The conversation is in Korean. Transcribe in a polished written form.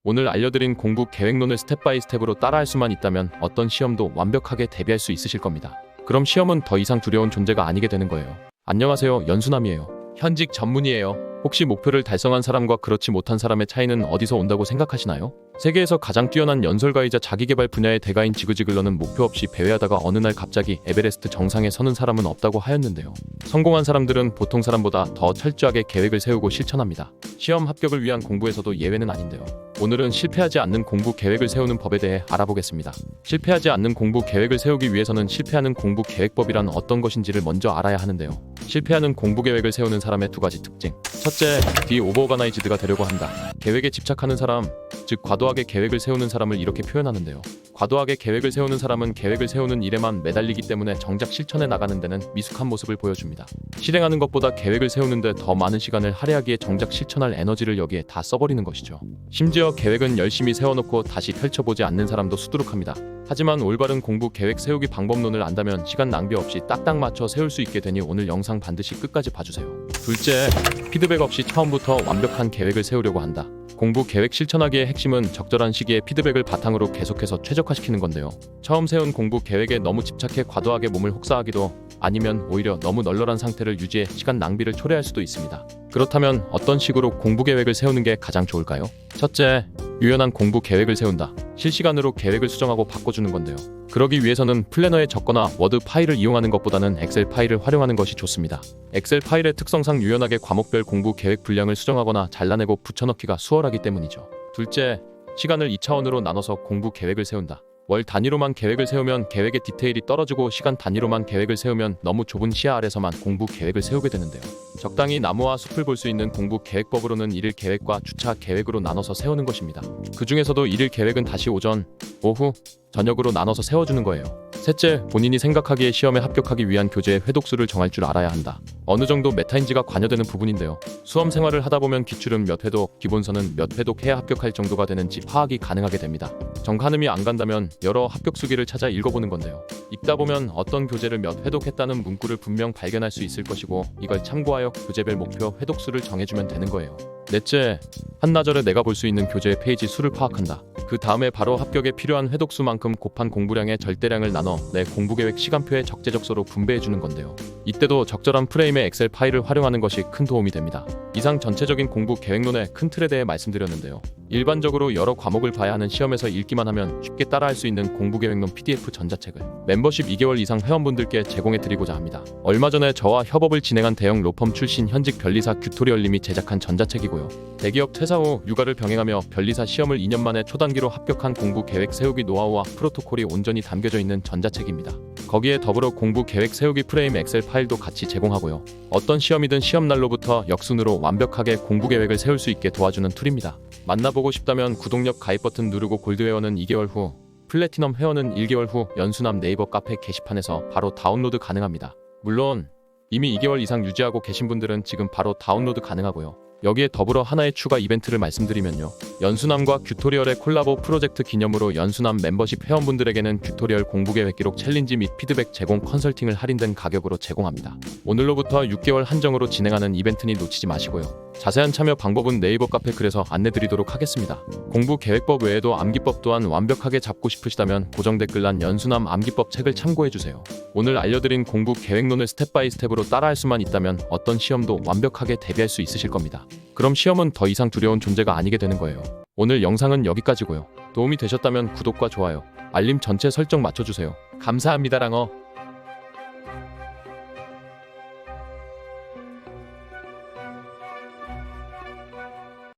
오늘 알려드린 공부 계획론을 스텝 바이 스텝으로 따라할 수만 있다면 어떤 시험도 완벽하게 대비할 수 있으실 겁니다. 그럼 시험은 더 이상 두려운 존재가 아니게 되는 거예요. 안녕하세요, 연수남이에요. 현직 전문의예요. 혹시 목표를 달성한 사람과 그렇지 못한 사람의 차이는 어디서 온다고 생각하시나요? 세계에서 가장 뛰어난 연설가이자 자기개발 분야의 대가인 지그지글러는 목표 없이 배회하다가 어느 날 갑자기 에베레스트 정상에 서는 사람은 없다고 하였는데요. 성공한 사람들은 보통 사람보다 더 철저하게 계획을 세우고 실천합니다. 시험 합격을 위한 공부에서도 예외는 아닌데요. 오늘은 실패하지 않는 공부 계획을 세우는 법에 대해 알아보겠습니다. 실패하지 않는 공부 계획을 세우기 위해서는 실패하는 공부 계획법이란 어떤 것인지를 먼저 알아야 하는데요. 실패하는 공부 계획을 세우는 사람의 두 가지 특징. 첫째, 디오버가나이즈드가 되려고 한다. 계획에 집착하는 사람, 즉 과도하게 계획을 세우는 사람을 이렇게 표현하는데요. 과도하게 계획을 세우는 사람은 계획을 세우는 일에만 매달리기 때문에 정작 실천해 나가는 데는 미숙한 모습을 보여줍니다. 실행하는 것보다 계획을 세우는데 더 많은 시간을 할애하기에 정작 실천할 에너지를 여기에 다 써버리는 것이죠. 심지어 계획은 열심히 세워놓고 다시 펼쳐보지 않는 사람도 수두룩합니다. 하지만 올바른 공부 계획 세우기 방법론을 안다면 시간 낭비 없이 딱딱 맞춰 세울 수 있게 되니 오늘 영상 반드시 끝까지 봐주세요. 둘째, 피드백 없이 처음부터 완벽한 계획을 세우려고 한다. 공부 계획 실천하기의 핵심은 적절한 시기에 피드백을 바탕으로 계속해서 최적화시키는 건데요. 처음 세운 공부 계획에 너무 집착해 과도하게 몸을 혹사하기도, 아니면 오히려 너무 널널한 상태를 유지해 시간 낭비를 초래할 수도 있습니다. 그렇다면 어떤 식으로 공부 계획을 세우는 게 가장 좋을까요? 첫째, 유연한 공부 계획을 세운다. 실시간으로 계획을 수정하고 바꿔주는 건데요. 그러기 위해서는 플래너에 적거나 워드 파일을 이용하는 것보다는 엑셀 파일을 활용하는 것이 좋습니다. 엑셀 파일의 특성상 유연하게 과목별 공부 계획 분량을 수정하거나 잘라내고 붙여넣기가 수월하기 때문이죠. 둘째, 시간을 2차원으로 나눠서 공부 계획을 세운다. 월 단위로만 계획을 세우면 계획의 디테일이 떨어지고 시간 단위로만 계획을 세우면 너무 좁은 시야 아래서만 공부 계획을 세우게 되는데요. 적당히 나무와 숲을 볼 수 있는 공부 계획법으로는 일일 계획과 주차 계획으로 나눠서 세우는 것입니다. 그 중에서도 일일 계획은 다시 오전, 오후, 저녁으로 나눠서 세워주는 거예요. 셋째, 본인이 생각하기에 시험에 합격하기 위한 교재의 회독수를 정할 줄 알아야 한다. 어느 정도 메타인지가 관여되는 부분인데요. 수험 생활을 하다 보면 기출은 몇 회독, 기본서는 몇 회독해야 합격할 정도가 되는지 파악이 가능하게 됩니다. 정가늠이 안 간다면 여러 합격 수기를 찾아 읽어보는 건데요. 읽다 보면 어떤 교재를 몇 회독했다는 문구를 분명 발견할 수 있을 것이고, 이걸 참고하여 교재별 목표 회독수를 정해주면 되는 거예요. 넷째, 한나절에 내가 볼 수 있는 교재의 페이지 수를 파악한다. 그 다음에 바로 합격에 필요한 회독수만큼 곱한 공부량의 절대량을 나눠 내 공부계획 시간표에 적재적소로 분배해주는 건데요. 이때도 적절한 프레임의 엑셀 파일을 활용하는 것이 큰 도움이 됩니다. 이상 전체적인 공부 계획론의 큰 틀에 대해 말씀드렸는데요. 일반적으로 여러 과목을 봐야 하는 시험에서 읽기만 하면 쉽게 따라할 수 있는 공부계획론 PDF 전자책을 멤버십 2개월 이상 회원분들께 제공해드리고자 합니다. 얼마 전에 저와 협업을 진행한 대형 로펌 출신 현직 변리사 큐토리얼님이 제작한 전자책이고요. 대기업 퇴사 후 육아를 병행하며 변리사 시험을 2년 만에 초단기로 합격한 공부 계획 세우기 노하우와 프로토콜이 온전히 담겨져 있는 전자책입니다. 거기에 더불어 공부 계획 세우기 프레임 엑셀 파일도 같이 제공하고요. 어떤 시험이든 시험날로부터 역순으로 완벽하게 공부 계획을 세울 수 있게 도와주는 툴입니다. 만나보고 싶다면 구독력 가입 버튼 누르고 골드 회원은 2개월 후, 플래티넘 회원은 1개월 후 연수남 네이버 카페 게시판에서 바로 다운로드 가능합니다. 물론 이미 2개월 이상 유지하고 계신 분들은 지금 바로 다운로드 가능하고요. 여기에 더불어 하나의 추가 이벤트를 말씀드리면요. 연수남과 큐토리얼의 콜라보 프로젝트 기념으로 연수남 멤버십 회원분들에게는 큐토리얼 공부계획 기록 챌린지 및 피드백 제공 컨설팅을 할인된 가격으로 제공합니다. 오늘로부터 6개월 한정으로 진행하는 이벤트니 놓치지 마시고요. 자세한 참여 방법은 네이버 카페 글에서 안내드리도록 하겠습니다. 공부계획법 외에도 암기법 또한 완벽하게 잡고 싶으시다면 고정 댓글란 연수남 암기법 책을 참고해주세요. 오늘 알려드린 공부 계획론을 스텝 바이 스텝으로 따라할 수만 있다면 어떤 시험도 완벽하게 대비할 수 있으실 겁니다. 그럼 시험은 더 이상 두려운 존재가 아니게 되는 거예요. 오늘 영상은 여기까지고요. 도움이 되셨다면 구독과 좋아요, 알림 전체 설정 맞춰주세요. 감사합니다 랑어.